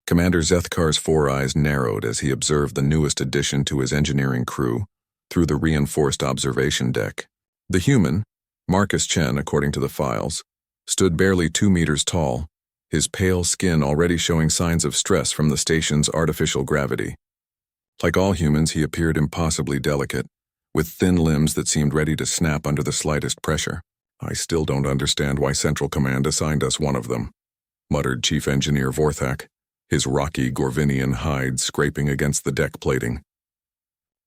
Commander Zethkar's four eyes narrowed as he observed the newest addition to his engineering crew through the reinforced observation deck. The human, Marcus Chen according to the files, stood barely 2 meters tall, his pale skin already showing signs of stress from the station's artificial gravity. Like all humans, he appeared impossibly delicate, with thin limbs that seemed ready to snap under the slightest pressure. "I still don't understand why Central Command assigned us one of them," muttered Chief Engineer Vorthak, his rocky Gorvinian hide scraping against the deck plating.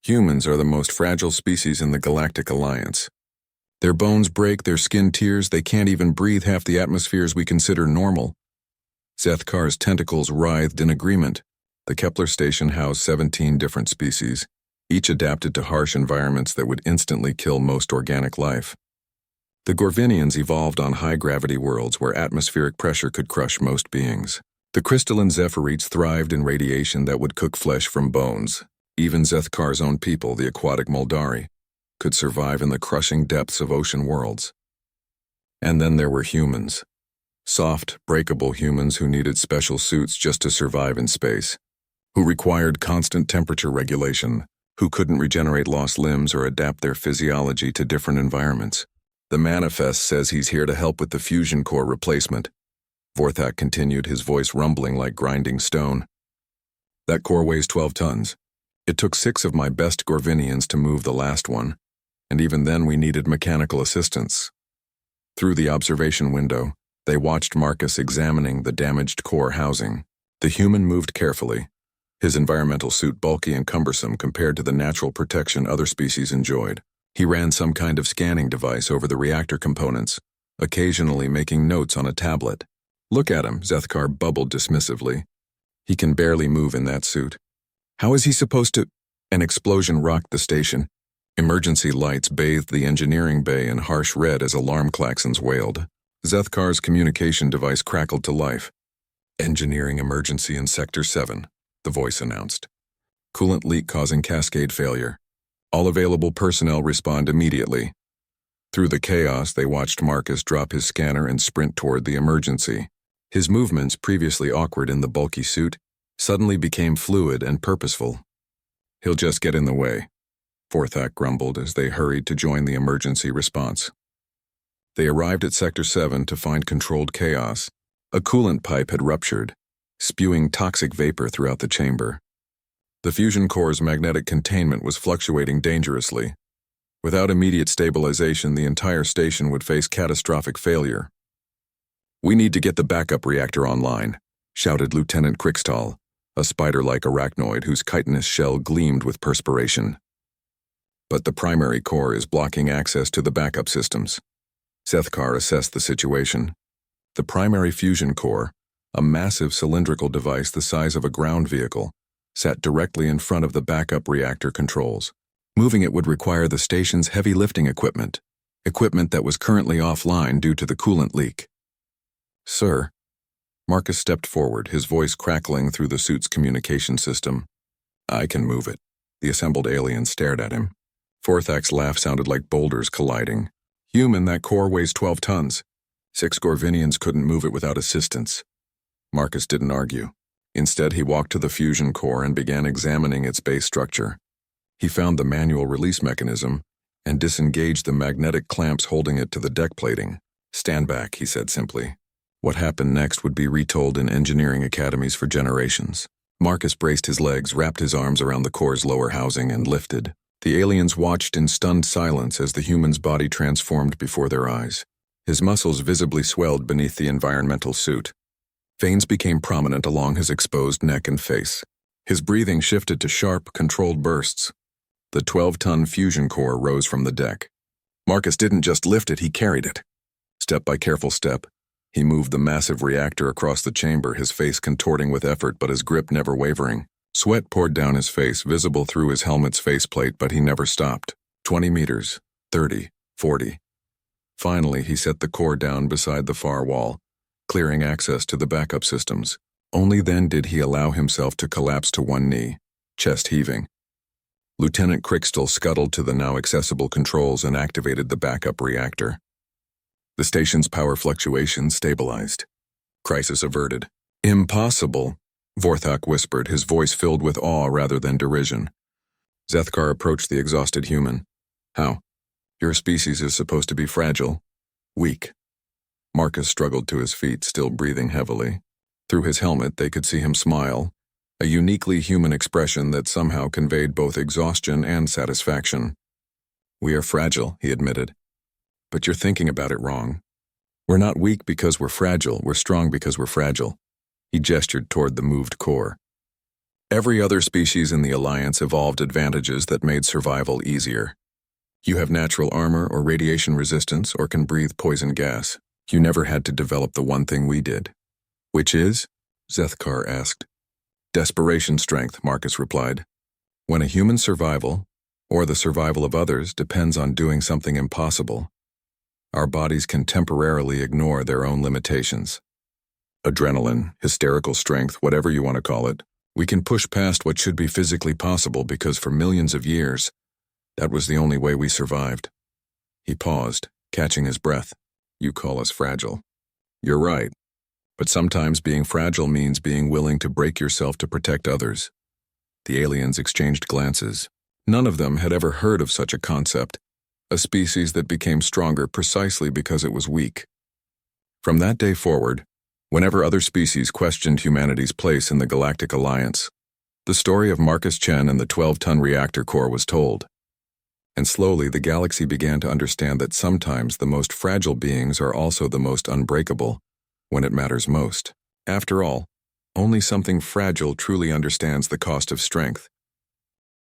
"Humans are the most fragile species in the Galactic Alliance. Their bones break, their skin tears, they can't even breathe half the atmospheres we consider normal." Zethkar's tentacles writhed in agreement. The Kepler station housed 17 different species, each adapted to harsh environments that would instantly kill most organic life. The Gorvinians evolved on high-gravity worlds where atmospheric pressure could crush most beings. The crystalline Zephirites thrived in radiation that would cook flesh from bones. Even Zethkar's own people, the aquatic Moldari, could survive in the crushing depths of ocean worlds. And then there were humans. Soft, breakable humans who needed special suits just to survive in space, who required constant temperature regulation, who couldn't regenerate lost limbs or adapt their physiology to different environments. "The manifest says he's here to help with the fusion core replacement," Vorthak continued, his voice rumbling like grinding stone. "That core weighs 12 tons. It took 6 of my best Gorvinians to move the last one, and even then we needed mechanical assistance." Through the observation window, they watched Marcus examining the damaged core housing. The human moved carefully, his environmental suit bulky and cumbersome compared to the natural protection other species enjoyed. He ran some kind of scanning device over the reactor components, occasionally making notes on a tablet. "Look at him," Zethkar bubbled dismissively. "He can barely move in that suit. How is he supposed to—" An explosion rocked the station. Emergency lights bathed the engineering bay in harsh red as alarm klaxons wailed. Zethkar's communication device crackled to life. "Engineering emergency in Sector 7, the voice announced. "Coolant leak causing cascade failure. All available personnel respond immediately." Through the chaos, they watched Marcus drop his scanner and sprint toward the emergency. His movements, previously awkward in the bulky suit, suddenly became fluid and purposeful. "He'll just get in the way," Vorthak grumbled as they hurried to join the emergency response. They arrived at Sector 7 to find controlled chaos. A coolant pipe had ruptured, spewing toxic vapor throughout the chamber. The fusion core's magnetic containment was fluctuating dangerously. Without immediate stabilization, the entire station would face catastrophic failure. "We need to get the backup reactor online," shouted Lieutenant Krikstal, a spider-like arachnoid whose chitinous shell gleamed with perspiration. "But the primary core is blocking access to the backup systems." Zethkar assessed the situation. The primary fusion core, a massive cylindrical device the size of a ground vehicle, sat directly in front of the backup reactor controls. Moving it would require the station's heavy lifting equipment that was currently offline due to the coolant leak. "Sir," Marcus stepped forward, his voice crackling through the suit's communication system. "I can move it." The assembled alien stared at him. Vorthak's laugh sounded like boulders colliding. "Human, that core weighs 12 tons. 6 Gorvinians couldn't move it without assistance." Marcus didn't argue. Instead, he walked to the fusion core and began examining its base structure. He found the manual release mechanism and disengaged the magnetic clamps holding it to the deck plating. "Stand back," he said simply. What happened next would be retold in engineering academies for generations. Marcus braced his legs, wrapped his arms around the core's lower housing, and lifted. The aliens watched in stunned silence as the human's body transformed before their eyes. His muscles visibly swelled beneath the environmental suit. Veins became prominent along his exposed neck and face. His breathing shifted to sharp, controlled bursts. The 12-ton fusion core rose from the deck. Marcus didn't just lift it, he carried it. Step by careful step, he moved the massive reactor across the chamber, his face contorting with effort but his grip never wavering. Sweat poured down his face, visible through his helmet's faceplate, but he never stopped. 20 meters, 30, 40. Finally, he set the core down beside the far wall, clearing access to the backup systems. Only then did he allow himself to collapse to one knee, chest heaving. Lieutenant Krikstal scuttled to the now accessible controls and activated the backup reactor. The station's power fluctuations stabilized. Crisis averted. "Impossible," Vorthak whispered, his voice filled with awe rather than derision. Zethkar approached the exhausted human. How? Your species is supposed to be fragile. Weak. Marcus struggled to his feet, still breathing heavily. Through his helmet, they could see him smile, a uniquely human expression that somehow conveyed both exhaustion and satisfaction. We are fragile, he admitted. But you're thinking about it wrong. We're not weak because we're fragile, we're strong because we're fragile. He gestured toward the moved core. Every other species in the Alliance evolved advantages that made survival easier. You have natural armor or radiation resistance or can breathe poison gas. You never had to develop the one thing we did. Which is? Zethkar asked. Desperation strength, Marcus replied. When a human's survival, or the survival of others, depends on doing something impossible, our bodies can temporarily ignore their own limitations. Adrenaline, hysterical strength, whatever you want to call it, we can push past what should be physically possible because for millions of years, that was the only way we survived. He paused, catching his breath. You call us fragile. You're right. But sometimes being fragile means being willing to break yourself to protect others. The aliens exchanged glances. None of them had ever heard of such a concept, a species that became stronger precisely because it was weak. From that day forward, whenever other species questioned humanity's place in the Galactic Alliance, the story of Marcus Chen and the 12-ton reactor core was told. And slowly the galaxy began to understand that sometimes the most fragile beings are also the most unbreakable, when it matters most. After all, only something fragile truly understands the cost of strength.